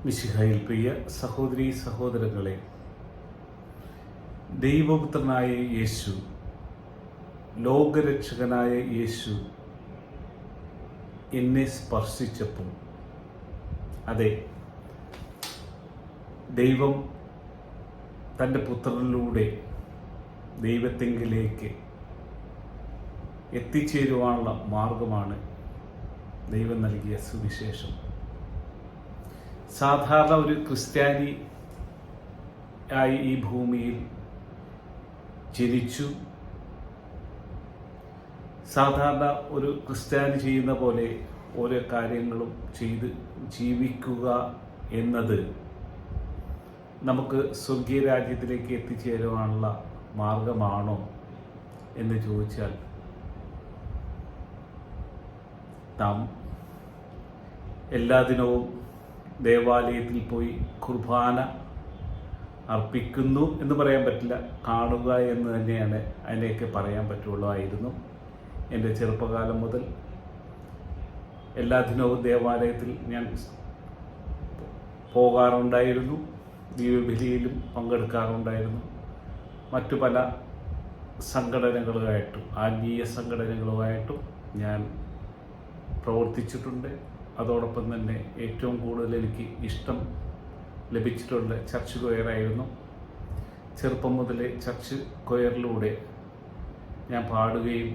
മിശിഹായിൽ പ്രിയ സഹോദരീ സഹോദരങ്ങളെ, ദൈവപുത്രനായ യേശു, ലോകരക്ഷകനായ യേശു എന്നെ സ്പർശിച്ചപ്പോൾ, അതെ, ദൈവം തൻ്റെ പുത്രനിലൂടെ ദൈവത്തെങ്കിലേക്ക് എത്തിച്ചേരുവാനുള്ള മാർഗമാണ് ദൈവം നൽകിയ സുവിശേഷം. സാധാരണ ഒരു ക്രിസ്ത്യാനി ആയി ഈ ഭൂമിയിൽ ജനിച്ചു, സാധാരണ ഒരു ക്രിസ്ത്യാനി ചെയ്യുന്ന പോലെ ഓരോ കാര്യങ്ങളും ചെയ്ത് ജീവിക്കുക എന്നത് നമുക്ക് സ്വർഗീയ രാജ്യത്തിലേക്ക് എത്തിച്ചേരുവാനുള്ള മാർഗമാണോ എന്ന് ചോദിച്ചാൽ, നാം എല്ലാ ദിനവും ദേവാലയത്തിൽ പോയി കുർബാന അർപ്പിക്കുന്നു എന്ന് പറയാൻ പറ്റില്ല, കാണുക എന്ന് തന്നെയാണ് അതിനെയൊക്കെ പറയാൻ പറ്റുള്ളൂ. എൻ്റെ ചെറുപ്പകാലം മുതൽ എല്ലാ ദിനവും ദേവാലയത്തിൽ ഞാൻ പോകാറുണ്ടായിരുന്നു, ദീപബലിയിലും പങ്കെടുക്കാറുണ്ടായിരുന്നു. മറ്റു പല സംഘടനകളുമായിട്ടും ആത്മീയ സംഘടനകളുമായിട്ടും ഞാൻ പ്രവർത്തിച്ചിട്ടുണ്ട്. അതോടൊപ്പം തന്നെ ഏറ്റവും കൂടുതൽ എനിക്ക് ഇഷ്ടം ലഭിച്ചിട്ടുള്ള ചർച്ച് കൊയറായിരുന്നു. ചെറുപ്പം മുതലേ ചർച്ച് കൊയറിലൂടെ ഞാൻ പാടുകയും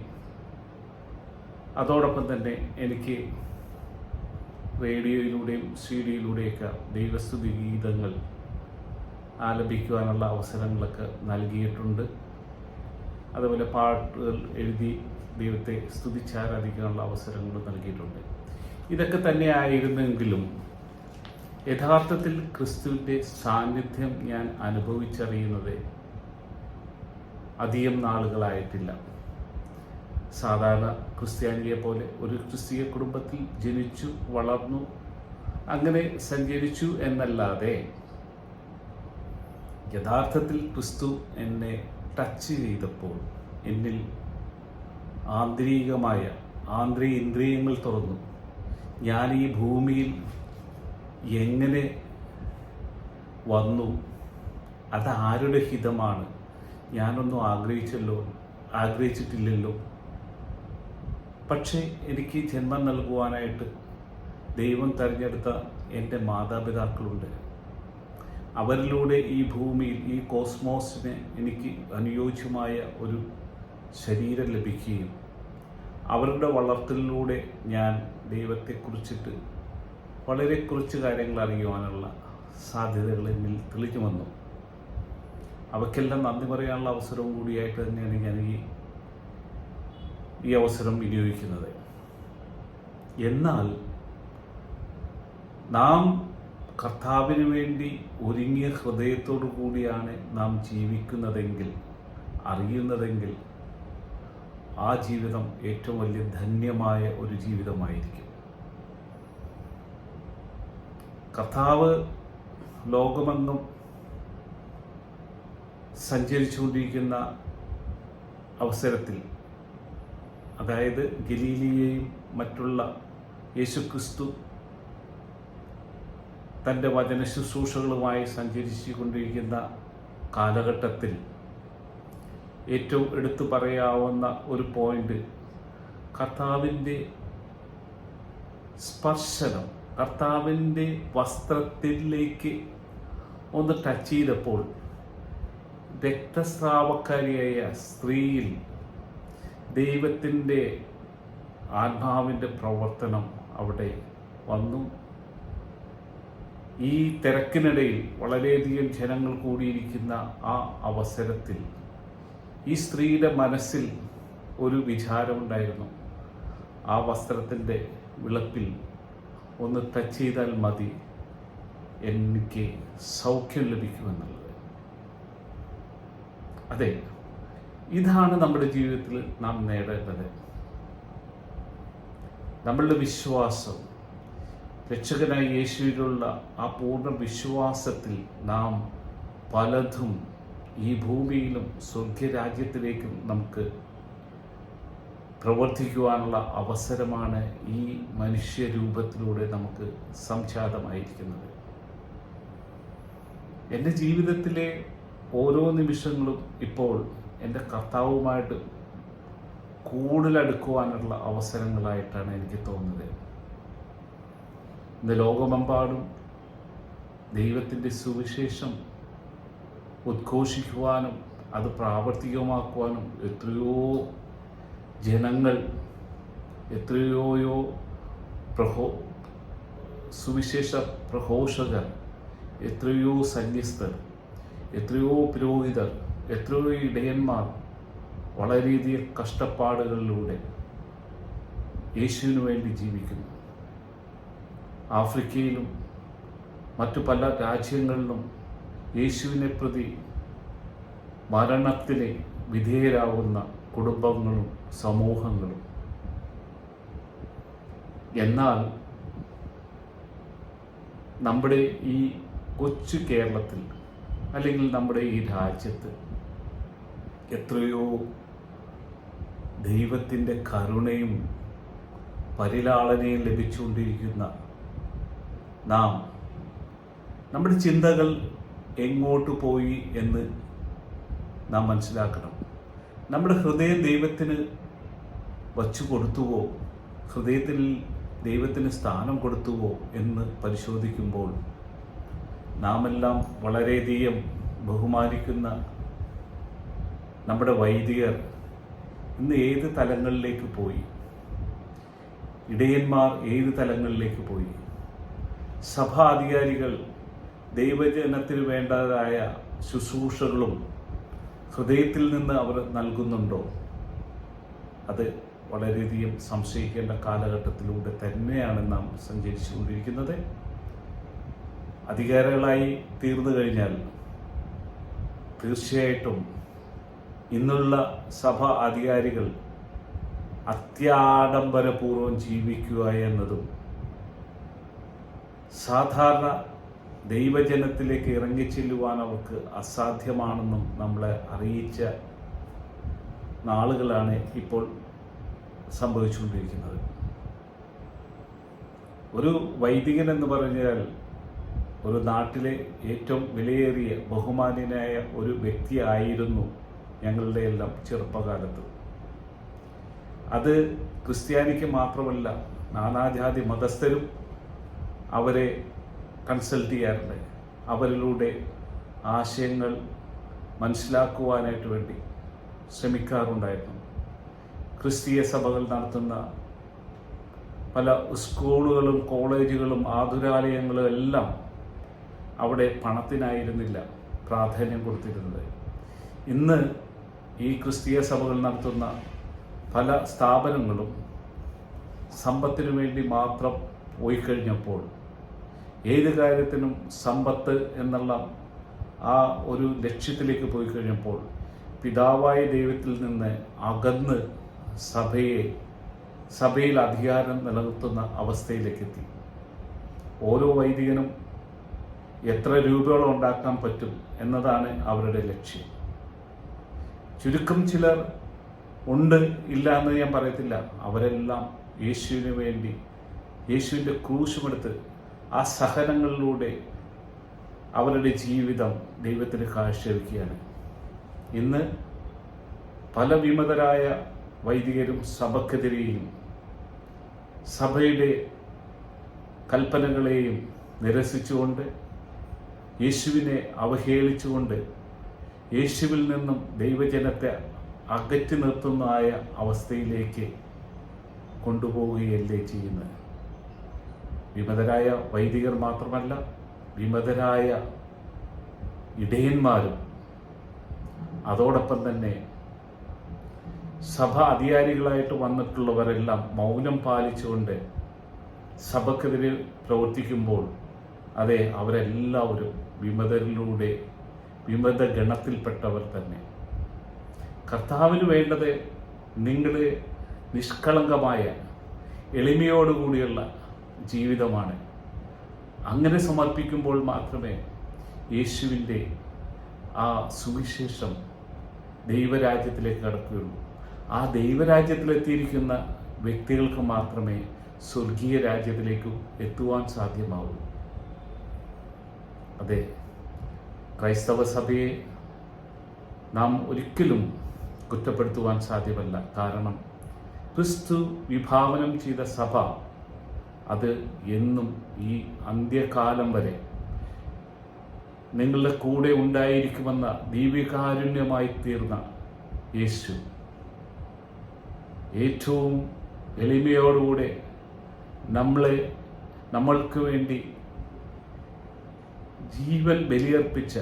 അതോടൊപ്പം തന്നെ എനിക്ക് റേഡിയോയിലൂടെയും CD-യിലൂടെയൊക്കെ ദൈവസ്തുതി ഗീതങ്ങൾ ആലപിക്കുവാനുള്ള അവസരങ്ങളൊക്കെ നൽകിയിട്ടുണ്ട്. അതുപോലെ പാട്ടുകൾ എഴുതി ദൈവത്തെ സ്തുതിച്ചാരാധിക്കാനുള്ള അവസരങ്ങൾ നൽകിയിട്ടുണ്ട്. ഇതൊക്കെ തന്നെ ആയിരുന്നെങ്കിലും യഥാർത്ഥത്തിൽ ക്രിസ്തുവിൻ്റെ സാന്നിധ്യം ഞാൻ അനുഭവിച്ചറിയുന്നത് അധികം നാളുകളായിട്ടില്ല. സാധാരണ ക്രിസ്ത്യാനിയെ പോലെ ഒരു ക്രിസ്തീയ കുടുംബത്തിൽ ജനിച്ചു വളർന്നു അങ്ങനെ സഞ്ചരിച്ചു എന്നല്ലാതെ യഥാർത്ഥത്തിൽ ക്രിസ്തു എന്നെ ടച്ച് ചെയ്തപ്പോൾ എന്നിൽ ആന്തരിക ഇന്ദ്രിയങ്ങൾ തുറന്നു. ഞാൻ ഈ ഭൂമിയിൽ എങ്ങനെ വന്നു, അത് ആരുടെ ഹിതമാണ്, ഞാനൊന്നും ആഗ്രഹിച്ചിട്ടില്ലല്ലോ. പക്ഷേ എനിക്ക് ജന്മം നൽകുവാനായിട്ട് ദൈവം തിരഞ്ഞെടുത്ത എൻ്റെ മാതാപിതാക്കളുണ്ട്. അവരിലൂടെ ഈ ഭൂമിയിൽ, ഈ കോസ്മോസിന് എനിക്ക് അനുയോജ്യമായ ഒരു ശരീരം ലഭിക്കുകയും അവരുടെ വളർത്തലിലൂടെ ഞാൻ ദൈവത്തെക്കുറിച്ചിട്ട് വളരെ കുറച്ച് കാര്യങ്ങൾ അറിയുവാനുള്ള സാധ്യതകൾ എന്നിൽ തെളിഞ്ഞു വന്നു. അവയ്ക്കെല്ലാം നന്ദി പറയാനുള്ള അവസരവും കൂടിയായിട്ട് തന്നെയാണ് ഞാൻ ഈ അവസരം വിനിയോഗിക്കുന്നത്. എന്നാൽ നാം കർത്താവിന് വേണ്ടി ഒരുങ്ങിയ ഹൃദയത്തോടു കൂടിയാണ് നാം ജീവിക്കുന്നതെങ്കിൽ, അറിയുന്നതെങ്കിൽ, ആ ജീവിതം ഏറ്റവും വലിയ ധന്യമായ ഒരു ജീവിതമായിരിക്കും. കർത്താവ് ലോകമെങ്ങും സഞ്ചരിച്ചുകൊണ്ടിരിക്കുന്ന അവസരത്തിൽ, അതായത് ഗലീലിയെയും മറ്റുള്ള യേശുക്രിസ്തു തൻ്റെ വചന ശുശ്രൂഷകളുമായി സഞ്ചരിച്ചു കൊണ്ടിരിക്കുന്ന കാലഘട്ടത്തിൽ ഏറ്റവും എടുത്തു പറയാവുന്ന ഒരു പോയിന്റ് കർത്താവിൻ്റെ സ്പർശനം, കർത്താവിൻ്റെ വസ്ത്രത്തിലേക്ക് ഒന്ന് ടച്ച് ചെയ്തപ്പോൾ രക്തസ്രാവക്കാരിയായ സ്ത്രീയിൽ ദൈവത്തിൻ്റെ ആത്മാവിൻ്റെ പ്രവർത്തനം അവിടെ വന്നു. ഈ തിരക്കിനിടയിൽ വളരെയധികം ജനങ്ങൾ കൂടിയിരിക്കുന്ന ആ അവസരത്തിൽ ഈ സ്ത്രീയുടെ മനസ്സിൽ ഒരു വിചാരമുണ്ടായിരുന്നു, ആ വസ്ത്രത്തിൻ്റെ വിളപ്പിൽ ഒന്ന് ടച്ച് ചെയ്താൽ മതി, എനിക്ക് സൗഖ്യം ലഭിക്കുമെന്നുള്ളത്. അതെ, ഇതാണ് നമ്മുടെ ജീവിതത്തിൽ നാം നേടേണ്ടത്. നമ്മളുടെ വിശ്വാസം, രക്ഷകനായ യേശുവിലുള്ള ആ പൂർണ്ണ വിശ്വാസത്തിൽ നാം പലതും ഈ ഭൂമിയിലും സ്വർഗരാജ്യത്തിലേക്കും നമുക്ക് പ്രവർത്തിക്കുവാനുള്ള അവസരമാണ് ഈ മനുഷ്യരൂപത്തിലൂടെ നമുക്ക് സംജാതമായിരിക്കുന്നത്. എൻ്റെ ജീവിതത്തിലെ ഓരോ നിമിഷങ്ങളും ഇപ്പോൾ എൻ്റെ കർത്താവുമായിട്ട് കൂടുതൽ അടുക്കുവാനുള്ള അവസരങ്ങളായിട്ടാണ് എനിക്ക് തോന്നുന്നത്. ഇന്ന് ലോകമെമ്പാടും ദൈവത്തിൻ്റെ സുവിശേഷം ഉദ്ഘോഷിക്കുവാനും അത് പ്രാവർത്തികമാക്കുവാനും എത്രയോ ജനങ്ങൾ, എത്രയോ സുവിശേഷ പ്രഘോഷകർ, എത്രയോ സന്യസ്തർ, എത്രയോ പുരോഹിതർ, എത്രയോ ഇടയന്മാർ വളരെയധികം കഷ്ടപ്പാടുകളിലൂടെ യേശുവിനു വേണ്ടി ജീവിക്കുന്നു. ആഫ്രിക്കയിലും മറ്റു പല രാജ്യങ്ങളിലും യേശുവിനെ പ്രതി മരണത്തിന് വിധേയരാകുന്ന കുടുംബങ്ങളും സമൂഹങ്ങളും. എന്നാൽ നമ്മുടെ ഈ കൊച്ചു കേരളത്തിൽ അല്ലെങ്കിൽ നമ്മുടെ ഈ രാജ്യത്ത് എത്രയോ ദൈവത്തിൻ്റെ കരുണയും പരിലാളനയും ലഭിച്ചുകൊണ്ടിരിക്കുന്ന നാം നമ്മുടെ ചിന്തകൾ എങ്ങോട്ട് പോയി എന്ന് നാം മനസ്സിലാക്കണം. നമ്മുടെ ഹൃദയം ദൈവത്തിന് വച്ചു കൊടുത്തുവോ, ഹൃദയത്തിൽ ദൈവത്തിന് സ്ഥാനം കൊടുത്തുവോ എന്ന് പരിശോധിക്കുമ്പോൾ നാമെല്ലാം വളരെയധികം ബഹുമാനിക്കുന്ന നമ്മുടെ വൈദികർ ഇന്ന് ഏത് തലങ്ങളിലേക്ക് പോയി, ഇടയന്മാർ ഏത് തലങ്ങളിലേക്ക് പോയി, സഭാധികാരികൾ ദൈവജനത്തിന് വേണ്ടതായ ശുശ്രൂഷകളും ഹൃദയത്തിൽ നിന്ന് അവർ നൽകുന്നുണ്ടോ? അത് വളരെയധികം സംശയിക്കേണ്ട കാലഘട്ടത്തിലൂടെ തന്നെയാണ് നാം സഞ്ചരിച്ചുകൊണ്ടിരിക്കുന്നത്. അധികാരികളായി തീർന്നു കഴിഞ്ഞാൽ തീർച്ചയായിട്ടും ഇന്നുള്ള സഭ അധികാരികൾ അത്യാഡംബരപൂർവ്വം ജീവിക്കുക എന്നതും സാധാരണ ദൈവജനത്തിലേക്ക് ഇറങ്ങിച്ചെല്ലുവാൻ അവർക്ക് അസാധ്യമാണെന്നും നമ്മളെ അറിയിച്ച നാളുകളാണ് ഇപ്പോൾ സംഭവിച്ചുകൊണ്ടിരിക്കുന്നത്. ഒരു വൈദികൻ എന്ന് പറഞ്ഞാൽ ഒരു നാട്ടിലെ ഏറ്റവും വിലയേറിയ ബഹുമാന്യനായ ഒരു വ്യക്തിയായിരുന്നു ഞങ്ങളുടെ എല്ലാം ചെറുപ്പകാലത്ത്. അത് ക്രിസ്ത്യാനിക്ക് മാത്രമല്ല, നാനാജാതി മതസ്ഥരും അവരെ കൺസൾട്ട് ചെയ്യാറുണ്ട്. അവരിലൂടെ ആശയങ്ങൾ മനസ്സിലാക്കുവാനായിട്ട് വേണ്ടി ശ്രമിക്കാറുണ്ടായിരുന്നു. ക്രിസ്തീയ സഭകൾ നടത്തുന്ന പല സ്കൂളുകളും കോളേജുകളും ആതുരാലയങ്ങളും എല്ലാം അവിടെ പണത്തിനായിരുന്നില്ല പ്രാധാന്യം കൊടുത്തിരുന്നത്. ഇന്ന് ഈ ക്രിസ്തീയ സഭകൾ നടത്തുന്ന പല സ്ഥാപനങ്ങളും സമ്പത്തിനു വേണ്ടി മാത്രം പോയിക്കഴിഞ്ഞപ്പോൾ, ഏത് കാര്യത്തിനും സമ്പത്ത് എന്നുള്ള ആ ഒരു ലക്ഷ്യത്തിലേക്ക് പോയി കഴിഞ്ഞപ്പോൾ പിതാവായ ദൈവത്തിൽ നിന്ന് അകന്ന് സഭയിൽ അധികാരം നിലനിർത്തുന്ന അവസ്ഥയിലേക്കെത്തി. ഓരോ വൈദികനും എത്ര രൂപയോളം ഉണ്ടാക്കാൻ പറ്റും എന്നതാണ് അവരുടെ ലക്ഷ്യം. ചുരുക്കം ചിലർ ഉണ്ട്, ഇല്ല എന്ന് ഞാൻ പറയത്തില്ല. അവരെല്ലാം യേശുവിന് വേണ്ടി യേശുവിൻ്റെ ക്രൂശുമെടുത്ത് ആ സഹനങ്ങളിലൂടെ അവരുടെ ജീവിതം ദൈവത്തിന് കാഴ്ചവെക്കുകയാണ്. ഇന്ന് പല വിമതരായ വൈദികരും സഭക്കെതിരെയും സഭയുടെ കൽപ്പനകളെയും നിരസിച്ചുകൊണ്ട്, യേശുവിനെ അവഹേളിച്ചുകൊണ്ട്, യേശുവിൽ നിന്നും ദൈവജനത്തെ അകറ്റി നിർത്തുന്നതായ അവസ്ഥയിലേക്ക് കൊണ്ടുപോവുകയല്ലേ ചെയ്യുന്നത്. വിമതരായ വൈദികർ മാത്രമല്ല, വിമതരായ ഇടയന്മാരും അതോടൊപ്പം തന്നെ സഭ അധികാരികളായിട്ട് വന്നിട്ടുള്ളവരെല്ലാം മൗനം പാലിച്ചുകൊണ്ട് സഭക്കെതിരെ പ്രവർത്തിക്കുമ്പോൾ, അതെ, അവരെല്ലാവരും വിമതരിലൂടെ വിമത ഗണത്തിൽപ്പെട്ടവർ തന്നെ. കർത്താവിന് വേണ്ടത് നിങ്ങളെ നിഷ്കളങ്കമായ എളിമയോടുകൂടിയുള്ള ജീവിതമാണ്. അങ്ങനെ സമർപ്പിക്കുമ്പോൾ മാത്രമേ യേശുവിൻ്റെ ആ സുവിശേഷം ദൈവരാജ്യത്തിലേക്ക് കടക്കുകയുള്ളൂ. ആ ദൈവരാജ്യത്തിലെത്തിയിരിക്കുന്ന വ്യക്തികൾക്ക് മാത്രമേ സ്വർഗീയ രാജ്യത്തിലേക്ക് എത്തുവാൻ സാധ്യമാവൂ. അതെ, ക്രൈസ്തവ സഭയെ നാം ഒരിക്കലും കുറ്റപ്പെടുത്തുവാൻ സാധ്യമല്ല. കാരണം ക്രിസ്തു വിഭാവനം ചെയ്ത സഭ അത് എന്നും ഈ അന്ത്യകാലം വരെ നിങ്ങളുടെ കൂടെ ഉണ്ടായിരിക്കുമെന്ന ദിവ്യകാരുണ്യമായി തീർന്ന യേശു ഏറ്റവും എളിമയോടുകൂടെ നമ്മൾക്ക് വേണ്ടി ജീവൻ ബലിയർപ്പിച്ച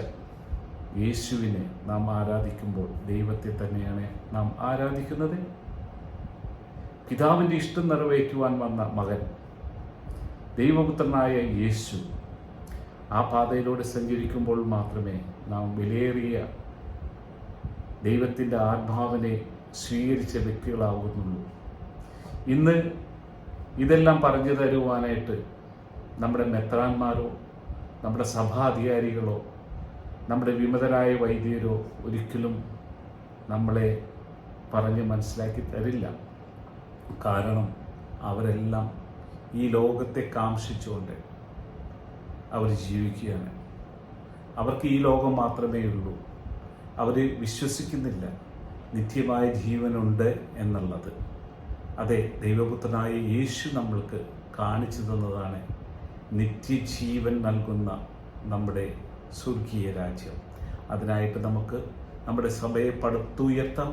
യേശുവിനെ നാം ആരാധിക്കുമ്പോൾ ദൈവത്തെ തന്നെയാണ് നാം ആരാധിക്കുന്നത്. പിതാവിൻ്റെ ഇഷ്ടം നിറവേറ്റുവാൻ വന്ന മകൻ ദൈവപുത്രനായ യേശു ആ പാതയിലൂടെ സഞ്ചരിക്കുമ്പോൾ മാത്രമേ നാം വിലയേറിയ ദൈവത്തിൻ്റെ ആത്മാവിനെ സ്വീകരിച്ച വ്യക്തികളാകുന്നുള്ളൂ. ഇന്ന് ഇതെല്ലാം പറഞ്ഞു തരുവാനായിട്ട് നമ്മുടെ മെത്രാന്മാരോ നമ്മുടെ സഭാധികാരികളോ നമ്മുടെ വിമതരായ വൈദികരോ ഒരിക്കലും നമ്മളെ പറഞ്ഞ് മനസ്സിലാക്കി തരില്ല. കാരണം അവരെല്ലാം ഈ ലോകത്തെ കാംക്ഷിച്ചുകൊണ്ട് അവർ ജീവിക്കുകയാണ്. അവർക്ക് ഈ ലോകം മാത്രമേ ഉള്ളൂ. അവർ വിശ്വസിക്കുന്നില്ല നിത്യമായ ജീവനുണ്ട് എന്നുള്ളത്. അതെ, ദൈവപുത്രനായ യേശു നമ്മൾക്ക് കാണിച്ചു തന്നതാണ് നിത്യജീവൻ നൽകുന്ന നമ്മുടെ സ്വർഗീയ രാജ്യം. അതിനായിട്ട് നമുക്ക് നമ്മുടെ സഭയെ പടുത്തുയർത്താം.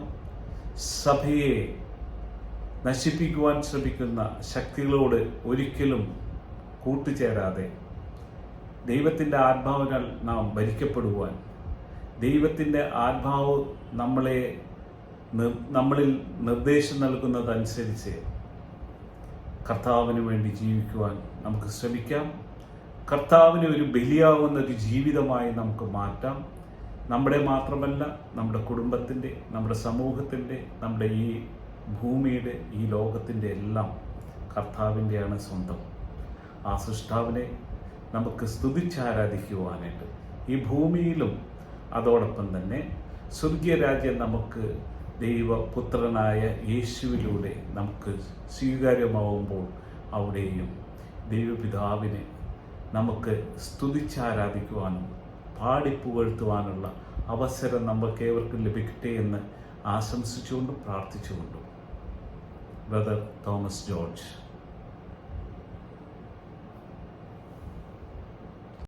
സഭയെ നശിപ്പിക്കുവാൻ ശ്രമിക്കുന്ന ശക്തികളോട് ഒരിക്കലും കൂട്ടുചേരാതെ ദൈവത്തിൻ്റെ ആത്മാവിനാൽ നാം ഭരിക്കപ്പെടുവാൻ, ദൈവത്തിൻ്റെ ആത്മാവ് നമ്മളിൽ നിർദ്ദേശം നൽകുന്നതനുസരിച്ച് കർത്താവിന് വേണ്ടി ജീവിക്കുവാൻ നമുക്ക് ശ്രമിക്കാം. കർത്താവിന് ഒരു ബലിയാവുന്ന ഒരു ജീവിതമായി നമുക്ക് മാറ്റാം. നമ്മുടെ മാത്രമല്ല, നമ്മുടെ കുടുംബത്തിൻ്റെ, നമ്മുടെ സമൂഹത്തിൻ്റെ, നമ്മുടെ ഈ ഭൂമിയുടെ, ഈ ലോകത്തിൻ്റെ എല്ലാം കർത്താവിൻ്റെയാണ് സ്വന്തം. ആ സൃഷ്ടാവിനെ നമുക്ക് സ്തുതിച്ചാരാധിക്കുവാനായിട്ട് ഈ ഭൂമിയിലും അതോടൊപ്പം തന്നെ സ്വർഗീയ രാജ്യം നമുക്ക് ദൈവപുത്രനായ യേശുവിലൂടെ നമുക്ക് സ്വീകാര്യമാവുമ്പോൾ അവിടെയും ദൈവപിതാവിനെ നമുക്ക് സ്തുതിച്ചാരാധിക്കുവാനും പാടിപ്പുകഴ്ത്തുവാനുള്ള അവസരം നമുക്ക് ഏവർക്കും ലഭിക്കട്ടെ എന്ന് ആശംസിച്ചുകൊണ്ടും പ്രാർത്ഥിച്ചുകൊണ്ടും ബ്രദർ തോമസ് ജോർജ്.